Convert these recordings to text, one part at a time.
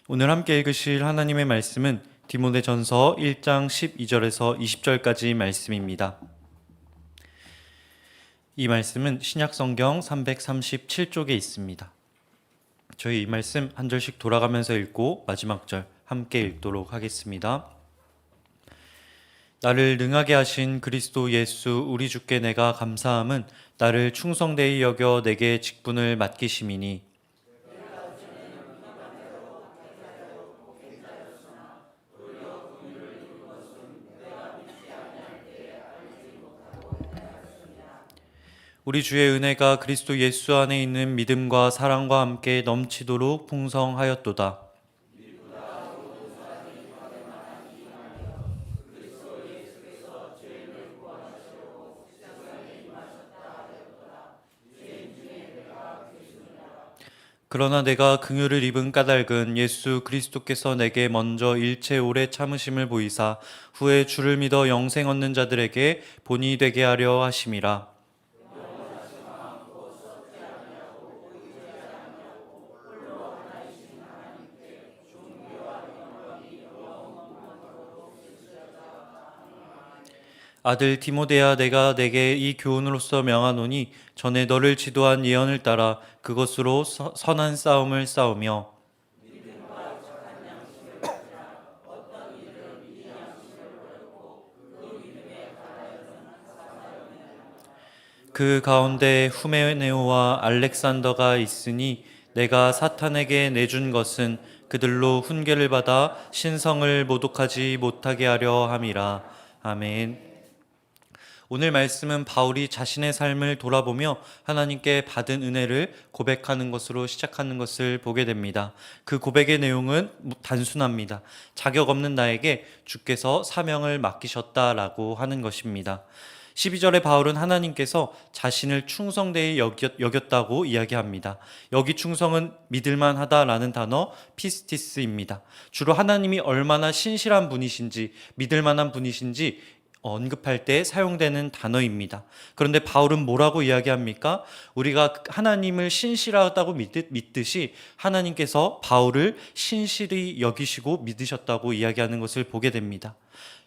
오늘 함께 읽으실 하나님의 말씀은 디모데전서 1장 12절에서 20절까지 말씀입니다. 이 말씀은 신약성경 337쪽에 있습니다. 저희 이 말씀 한 절씩 돌아가면서 읽고 마지막 절 함께 읽도록 하겠습니다. 나를 능하게 하신 그리스도 예수 우리 주께 내가 감사함은 나를 충성되이 여겨 내게 직분을 맡기심이니 우리 주의 은혜가 그리스도 예수 안에 있는 믿음과 사랑과 함께 넘치도록 풍성하였도다. 그러나 내가 긍휼을 입은 까닭은 예수 그리스도께서 내게 먼저 일체 오래 참으심을 보이사 후에 주를 믿어 영생 얻는 자들에게 본이 되게 하려 하심이라. 아들 디모데야, 내가 내게 이 교훈으로서 명하노니 전에 너를 지도한 예언을 따라 그것으로 선한 싸움을 싸우며 그 가운데 후메네오와 알렉산더가 있으니 내가 사탄에게 내준 것은 그들로 훈계를 받아 신성을 모독하지 못하게 하려 함이라. 아멘. 오늘 말씀은 바울이 자신의 삶을 돌아보며 하나님께 받은 은혜를 고백하는 것으로 시작하는 것을 보게 됩니다. 그 고백의 내용은 단순합니다. 자격 없는 나에게 주께서 사명을 맡기셨다라고 하는 것입니다. 12절에 바울은 하나님께서 자신을 충성되이 여겼다고 이야기합니다. 여기 충성은 믿을만하다라는 단어 피스티스입니다. 주로 하나님이 얼마나 신실한 분이신지 믿을만한 분이신지 언급할 때 사용되는 단어입니다. 그런데 바울은 뭐라고 이야기합니까? 우리가 하나님을 신실하다고 믿듯이 하나님께서 바울을 신실히 여기시고 믿으셨다고 이야기하는 것을 보게 됩니다.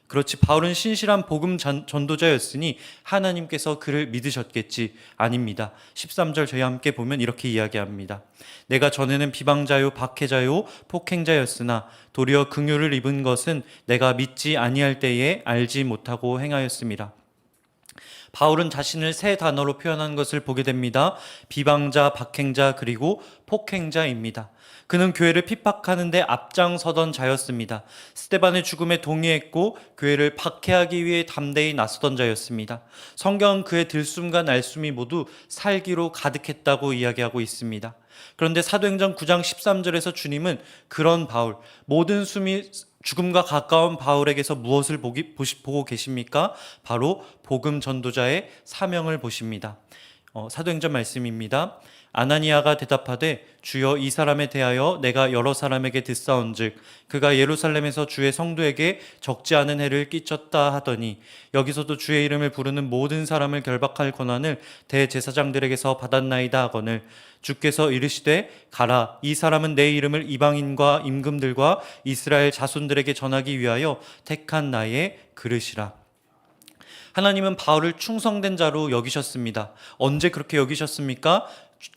그렇지, 바울은 신실한 복음 전도자였으니 하나님께서 그를 믿으셨겠지. 아닙니다. 13절 저희 함께 보면 이렇게 이야기합니다. 내가 전에는 비방자요 박해자요 폭행자였으나 도리어 긍휼을 입은 것은 내가 믿지 아니할 때에 알지 못하고 행하였습니다. 바울은 자신을 세 단어로 표현한 것을 보게 됩니다. 비방자, 박행자, 그리고 폭행자입니다. 그는 교회를 핍박하는 데 앞장서던 자였습니다. 스데반의 죽음에 동의했고 교회를 박해하기 위해 담대히 나서던 자였습니다. 성경은 그의 들숨과 날숨이 모두 살기로 가득했다고 이야기하고 있습니다. 그런데 사도행전 9장 13절에서 주님은 그런 바울, 모든 숨이 죽음과 가까운 바울에게서 무엇을 보고 계십니까? 바로 복음 전도자의 사명을 보십니다. 사도행전 말씀입니다. 아나니아가 대답하되 주여 이 사람에 대하여 내가 여러 사람에게 듣사온즉 그가 예루살렘에서 주의 성도에게 적지 않은 해를 끼쳤다 하더니 여기서도 주의 이름을 부르는 모든 사람을 결박할 권한을 대제사장들에게서 받았나이다 하거늘 주께서 이르시되 가라 이 사람은 내 이름을 이방인과 임금들과 이스라엘 자손들에게 전하기 위하여 택한 나의 그릇이라. 하나님은 바울을 충성된 자로 여기셨습니다. 언제 그렇게 여기셨습니까?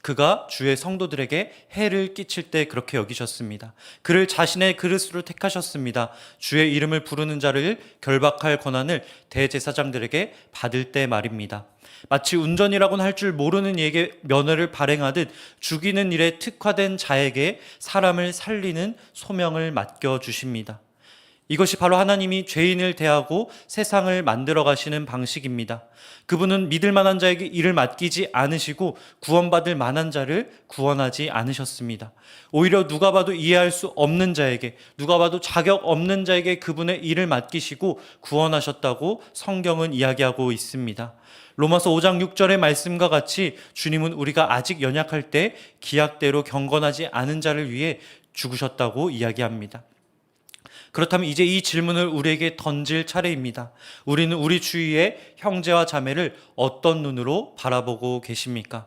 그가 주의 성도들에게 해를 끼칠 때 그렇게 여기셨습니다. 그를 자신의 그릇으로 택하셨습니다. 주의 이름을 부르는 자를 결박할 권한을 대제사장들에게 받을 때 말입니다. 마치 운전이라고는 할 줄 모르는 이에게 면허를 발행하듯 죽이는 일에 특화된 자에게 사람을 살리는 소명을 맡겨주십니다. 이것이 바로 하나님이 죄인을 대하고 세상을 만들어 가시는 방식입니다. 그분은 믿을 만한 자에게 일을 맡기지 않으시고 구원받을 만한 자를 구원하지 않으셨습니다. 오히려 누가 봐도 이해할 수 없는 자에게, 누가 봐도 자격 없는 자에게 그분의 일을 맡기시고 구원하셨다고 성경은 이야기하고 있습니다. 로마서 5장 6절의 말씀과 같이 주님은 우리가 아직 연약할 때 기약대로 경건하지 않은 자를 위해 죽으셨다고 이야기합니다. 그렇다면 이제 이 질문을 우리에게 던질 차례입니다. 우리는 우리 주위의 형제와 자매를 어떤 눈으로 바라보고 계십니까?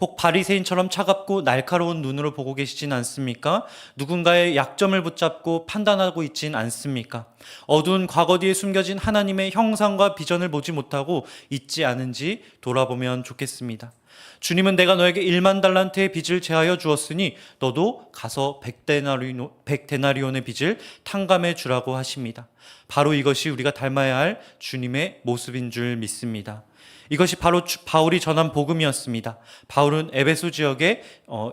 혹 바리새인처럼 차갑고 날카로운 눈으로 보고 계시진 않습니까? 누군가의 약점을 붙잡고 판단하고 있진 않습니까? 어두운 과거 뒤에 숨겨진 하나님의 형상과 비전을 보지 못하고 있지 않은지 돌아보면 좋겠습니다. 주님은 내가 너에게 1만 달란트의 빚을 제하여 주었으니 너도 가서 100데나리온의 빚을 탕감해 주라고 하십니다. 바로 이것이 우리가 닮아야 할 주님의 모습인 줄 믿습니다. 이것이 바로 바울이 전한 복음이었습니다. 바울은 에베소 지역에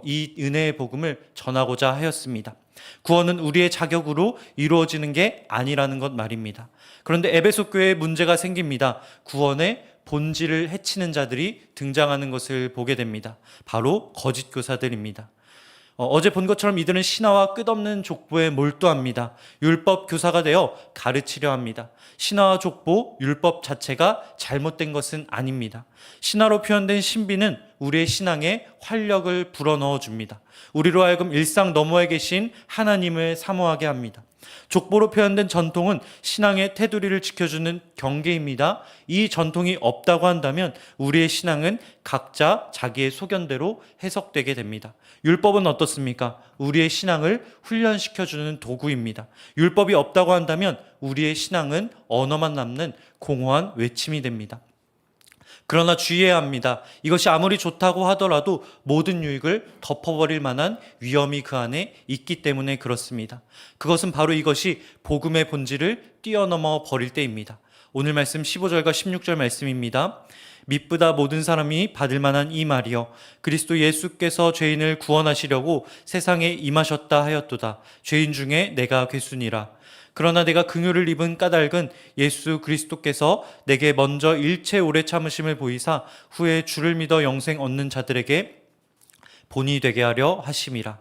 이 은혜의 복음을 전하고자 하였습니다. 구원은 우리의 자격으로 이루어지는 게 아니라는 것 말입니다. 그런데 에베소 교회에 문제가 생깁니다. 구원의 본질을 해치는 자들이 등장하는 것을 보게 됩니다. 바로 거짓 교사들입니다. 어제 본 것처럼 이들은 신화와 끝없는 족보에 몰두합니다. 율법 교사가 되어 가르치려 합니다. 신화와 족보, 율법 자체가 잘못된 것은 아닙니다. 신화로 표현된 신비는 우리의 신앙에 활력을 불어넣어 줍니다. 우리로 하여금 일상 너머에 계신 하나님을 사모하게 합니다. 족보로 표현된 전통은 신앙의 테두리를 지켜주는 경계입니다. 이 전통이 없다고 한다면 우리의 신앙은 각자 자기의 소견대로 해석되게 됩니다. 율법은 어떻습니까? 우리의 신앙을 훈련시켜주는 도구입니다. 율법이 없다고 한다면 우리의 신앙은 언어만 남는 공허한 외침이 됩니다. 그러나 주의해야 합니다. 이것이 아무리 좋다고 하더라도 모든 유익을 덮어버릴 만한 위험이 그 안에 있기 때문에 그렇습니다. 그것은 바로 이것이 복음의 본질을 뛰어넘어 버릴 때입니다. 오늘 말씀 15절과 16절 말씀입니다. 믿보다 모든 사람이 받을 만한 이 말이여 그리스도 예수께서 죄인을 구원하시려고 세상에 임하셨다 하였도다. 죄인 중에 내가 괴순이라. 그러나 내가 긍휼을 입은 까닭은 예수 그리스도께서 내게 먼저 일체 오래 참으심을 보이사 후에 주를 믿어 영생 얻는 자들에게 본이 되게 하려 하심이라.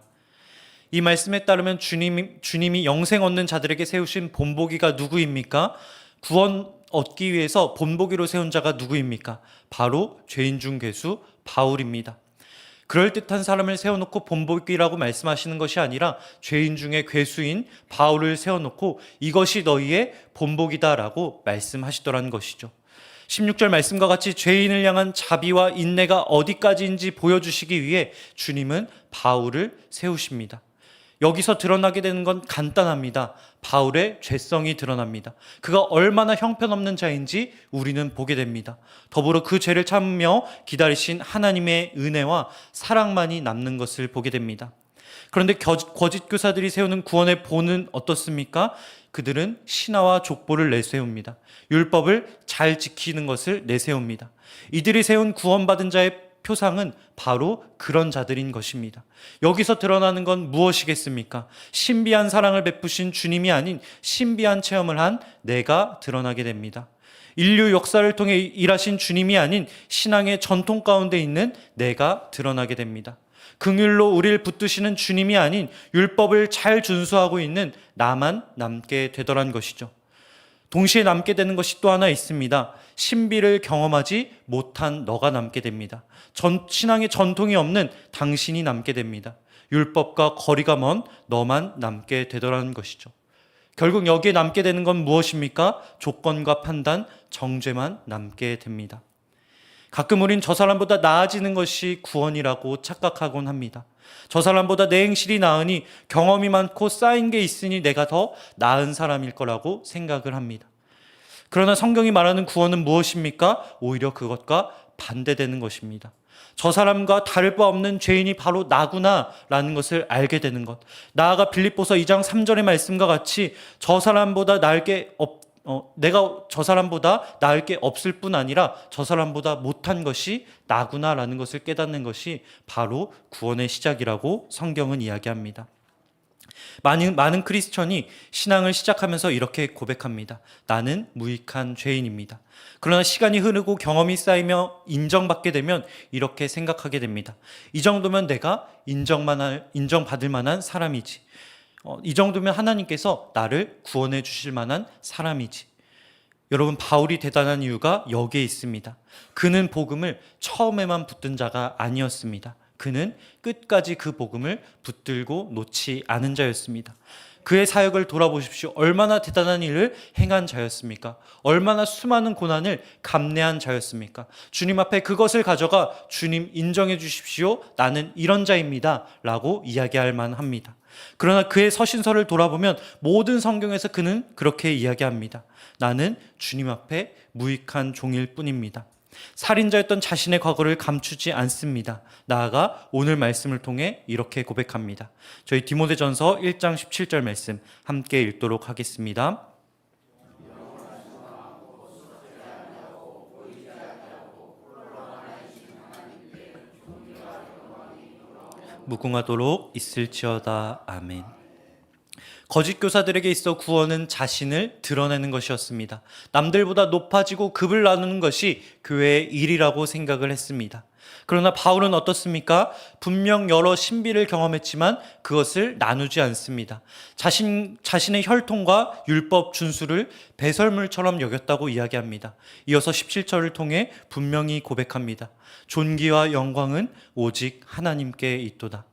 이 말씀에 따르면 주님이 영생 얻는 자들에게 세우신 본보기가 누구입니까? 구원 얻기 위해서 본보기로 세운 자가 누구입니까? 바로 죄인 중 괴수 바울입니다. 그럴듯한 사람을 세워놓고 본보기라고 말씀하시는 것이 아니라 죄인 중에 괴수인 바울을 세워놓고 이것이 너희의 본보기다라고 말씀하시더라는 것이죠. 16절 말씀과 같이 죄인을 향한 자비와 인내가 어디까지인지 보여주시기 위해 주님은 바울을 세우십니다. 여기서 드러나게 되는 건 간단합니다. 바울의 죄성이 드러납니다. 그가 얼마나 형편없는 자인지 우리는 보게 됩니다. 더불어 그 죄를 참으며 기다리신 하나님의 은혜와 사랑만이 남는 것을 보게 됩니다. 그런데 거짓 교사들이 세우는 구원의 본은 어떻습니까? 그들은 신화와 족보를 내세웁니다. 율법을 잘 지키는 것을 내세웁니다. 이들이 세운 구원받은 자의 표상은 바로 그런 자들인 것입니다. 여기서 드러나는 건 무엇이겠습니까? 신비한 사랑을 베푸신 주님이 아닌 신비한 체험을 한 내가 드러나게 됩니다. 인류 역사를 통해 일하신 주님이 아닌 신앙의 전통 가운데 있는 내가 드러나게 됩니다. 긍휼로 우리를 붙드시는 주님이 아닌 율법을 잘 준수하고 있는 나만 남게 되더란 것이죠. 동시에 남게 되는 것이 또 하나 있습니다. 신비를 경험하지 못한 너가 남게 됩니다. 신앙의 전통이 없는 당신이 남게 됩니다. 율법과 거리가 먼 너만 남게 되더라는 것이죠. 결국 여기에 남게 되는 건 무엇입니까? 조건과 판단, 정죄만 남게 됩니다. 가끔 우린 저 사람보다 나아지는 것이 구원이라고 착각하곤 합니다. 저 사람보다 내 행실이 나으니 경험이 많고 쌓인 게 있으니 내가 더 나은 사람일 거라고 생각을 합니다. 그러나 성경이 말하는 구원은 무엇입니까? 오히려 그것과 반대되는 것입니다. 저 사람과 다를 바 없는 죄인이 바로 나구나라는 것을 알게 되는 것. 나아가 빌립보서 2장 3절의 말씀과 같이 저 사람보다 내가 저 사람보다 나을 게 없을 뿐 아니라 저 사람보다 못한 것이 나구나라는 것을 깨닫는 것이 바로 구원의 시작이라고 성경은 이야기합니다. 많은 크리스천이 신앙을 시작하면서 이렇게 고백합니다. 나는 무익한 죄인입니다. 그러나 시간이 흐르고 경험이 쌓이며 인정받게 되면 이렇게 생각하게 됩니다. 이 정도면 내가 인정받을 만한 사람이지. 이 정도면 하나님께서 나를 구원해 주실 만한 사람이지. 여러분, 바울이 대단한 이유가 여기에 있습니다. 그는 복음을 처음에만 붙든 자가 아니었습니다. 그는 끝까지 그 복음을 붙들고 놓지 않은 자였습니다. 그의 사역을 돌아보십시오. 얼마나 대단한 일을 행한 자였습니까? 얼마나 수많은 고난을 감내한 자였습니까? 주님 앞에 그것을 가져가 주님 인정해 주십시오. 나는 이런 자입니다. 라고 이야기할 만합니다. 그러나 그의 서신서를 돌아보면 모든 성경에서 그는 그렇게 이야기합니다. 나는 주님 앞에 무익한 종일 뿐입니다. 살인자였던 자신의 과거를 감추지 않습니다. 나아가 오늘 말씀을 통해 이렇게 고백합니다. 저희 디모데전서 1장 17절 말씀 함께 읽도록 하겠습니다. 무궁하도록 있을지어다. 아멘. 거짓 교사들에게 있어 구원은 자신을 드러내는 것이었습니다. 남들보다 높아지고 급을 나누는 것이 교회의 일이라고 생각을 했습니다. 그러나 바울은 어떻습니까? 분명 여러 신비를 경험했지만 그것을 나누지 않습니다. 자신의 혈통과 율법 준수를 배설물처럼 여겼다고 이야기합니다. 이어서 17절을 통해 분명히 고백합니다. 존귀와 영광은 오직 하나님께 있도다.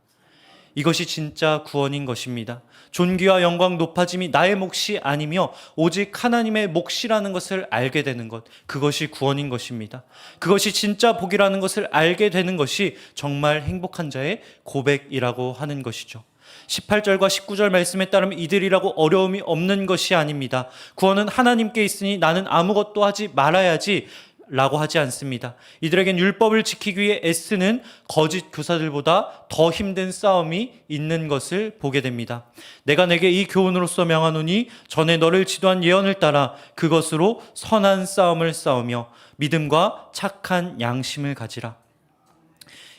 이것이 진짜 구원인 것입니다. 존귀와 영광, 높아짐이 나의 몫이 아니며 오직 하나님의 몫이라는 것을 알게 되는 것, 그것이 구원인 것입니다. 그것이 진짜 복이라는 것을 알게 되는 것이 정말 행복한 자의 고백이라고 하는 것이죠. 18절과 19절 말씀에 따르면 이들이라고 어려움이 없는 것이 아닙니다. 구원은 하나님께 있으니 나는 아무것도 하지 말아야지 라고 하지 않습니다. 이들에겐 율법을 지키기 위해 애쓰는 거짓 교사들보다 더 힘든 싸움이 있는 것을 보게 됩니다. 내가 내게 이 교훈으로서 명하노니 전에 너를 지도한 예언을 따라 그것으로 선한 싸움을 싸우며 믿음과 착한 양심을 가지라.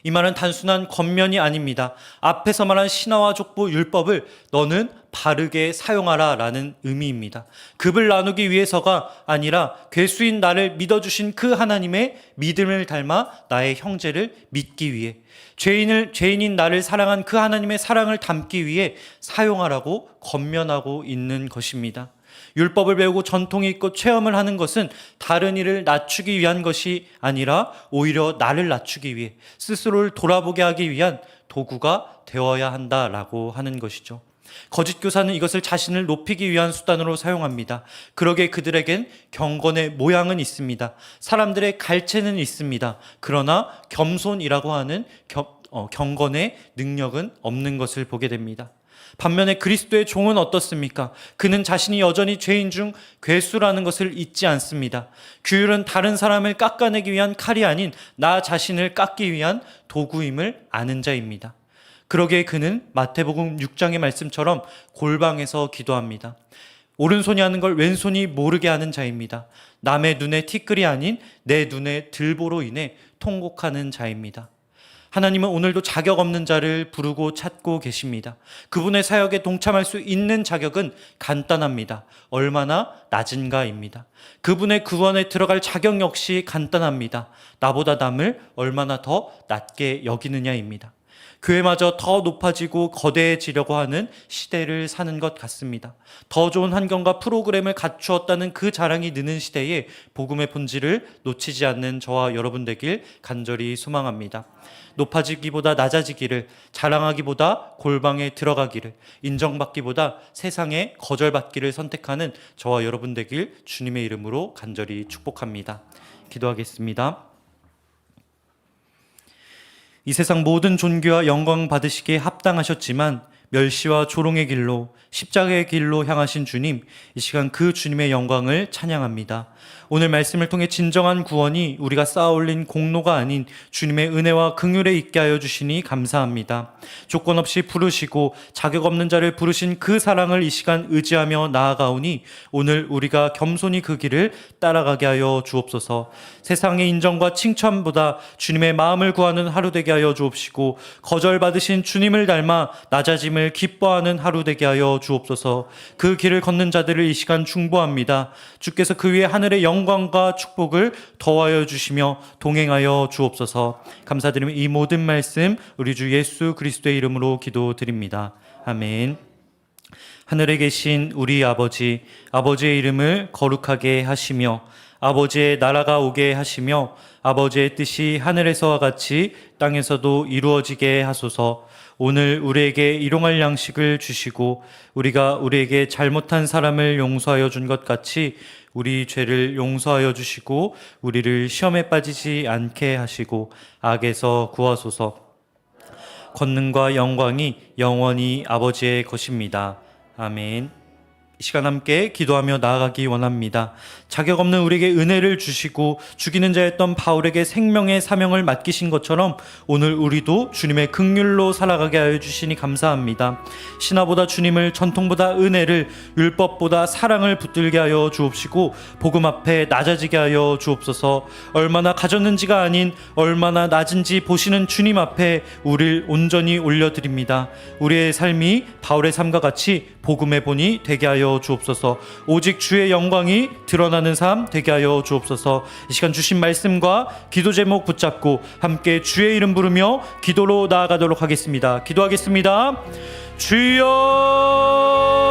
이 말은 단순한 겉면이 아닙니다. 앞에서 말한 신화와 족보 율법을 너는 바르게 사용하라 라는 의미입니다. 급을 나누기 위해서가 아니라 괴수인 나를 믿어주신 그 하나님의 믿음을 닮아 나의 형제를 믿기 위해, 죄인인 나를 사랑한 그 하나님의 사랑을 담기 위해 사용하라고 권면하고 있는 것입니다. 율법을 배우고 전통이 있고 체험을 하는 것은 다른 이를 낮추기 위한 것이 아니라 오히려 나를 낮추기 위해 스스로를 돌아보게 하기 위한 도구가 되어야 한다라고 하는 것이죠. 거짓 교사는 이것을 자신을 높이기 위한 수단으로 사용합니다. 그러기에 그들에겐 경건의 모양은 있습니다. 사람들의 갈채는 있습니다. 그러나 겸손이라고 하는 경건의 능력은 없는 것을 보게 됩니다. 반면에 그리스도의 종은 어떻습니까? 그는 자신이 여전히 죄인 중 괴수라는 것을 잊지 않습니다. 규율은 다른 사람을 깎아내기 위한 칼이 아닌 나 자신을 깎기 위한 도구임을 아는 자입니다. 그러기에 그는 마태복음 6장의 말씀처럼 골방에서 기도합니다. 오른손이 하는 걸 왼손이 모르게 하는 자입니다. 남의 눈에 티끌이 아닌 내 눈에 들보로 인해 통곡하는 자입니다. 하나님은 오늘도 자격 없는 자를 부르고 찾고 계십니다. 그분의 사역에 동참할 수 있는 자격은 간단합니다. 얼마나 낮은가입니다. 그분의 구원에 들어갈 자격 역시 간단합니다. 나보다 남을 얼마나 더 낮게 여기느냐입니다. 교회마저 더 높아지고 거대해지려고 하는 시대를 사는 것 같습니다. 더 좋은 환경과 프로그램을 갖추었다는 그 자랑이 느는 시대에 복음의 본질을 놓치지 않는 저와 여러분 되길 간절히 소망합니다. 높아지기보다 낮아지기를, 자랑하기보다 골방에 들어가기를, 인정받기보다 세상에 거절받기를 선택하는 저와 여러분 되길 주님의 이름으로 간절히 축복합니다. 기도하겠습니다. 이 세상 모든 존귀와 영광 받으시기에 합당하셨지만 멸시와 조롱의 길로, 십자가의 길로 향하신 주님, 이 시간 그 주님의 영광을 찬양합니다. 오늘 말씀을 통해 진정한 구원이 우리가 쌓아올린 공로가 아닌 주님의 은혜와 긍휼에 있게 하여 주시니 감사합니다. 조건 없이 부르시고 자격 없는 자를 부르신 그 사랑을 이 시간 의지하며 나아가오니 오늘 우리가 겸손히 그 길을 따라가게 하여 주옵소서. 세상의 인정과 칭찬보다 주님의 마음을 구하는 하루 되게 하여 주옵시고, 거절받으신 주님을 닮아 낮아짐을 기뻐하는 하루 되게 하여 주옵소서. 그 길을 걷는 자들을 이 시간 중보합니다. 주께서 그 위에 하늘의 영광과 축복을 더하여 주시며 동행하여 주옵소서. 감사드리며 이 모든 말씀 우리 주 예수 그리스도의 이름으로 기도드립니다. 아멘. 하늘에 계신 우리 아버지, 아버지의 이름을 거룩하게 하시며 아버지의 나라가 오게 하시며 아버지의 뜻이 하늘에서와 같이 땅에서도 이루어지게 하소서. 오늘 우리에게 일용할 양식을 주시고 우리가 우리에게 잘못한 사람을 용서하여 준 것 같이 우리 죄를 용서하여 주시고 우리를 시험에 빠지지 않게 하시고 악에서 구하소서. 권능과 영광이 영원히 아버지의 것입니다. 아멘. 이 시간 함께 기도하며 나아가기 원합니다. 자격 없는 우리에게 은혜를 주시고 죽이는 자였던 바울에게 생명의 사명을 맡기신 것처럼 오늘 우리도 주님의 긍휼로 살아가게 하여 주시니 감사합니다. 신화보다 주님을, 전통보다 은혜를, 율법보다 사랑을 붙들게 하여 주옵시고 복음 앞에 낮아지게 하여 주옵소서. 얼마나 가졌는지가 아닌 얼마나 낮은지 보시는 주님 앞에 우리를 온전히 올려드립니다. 우리의 삶이 바울의 삶과 같이 복음의 본이 되게 하여 주옵소서. 오직 주의 영광이 드러나는 삶 되게 하여 주옵소서. 이 시간 주신 말씀과 기도 제목 붙잡고 함께 주의 이름 부르며 기도로 나아가도록 하겠습니다. 기도하겠습니다. 주여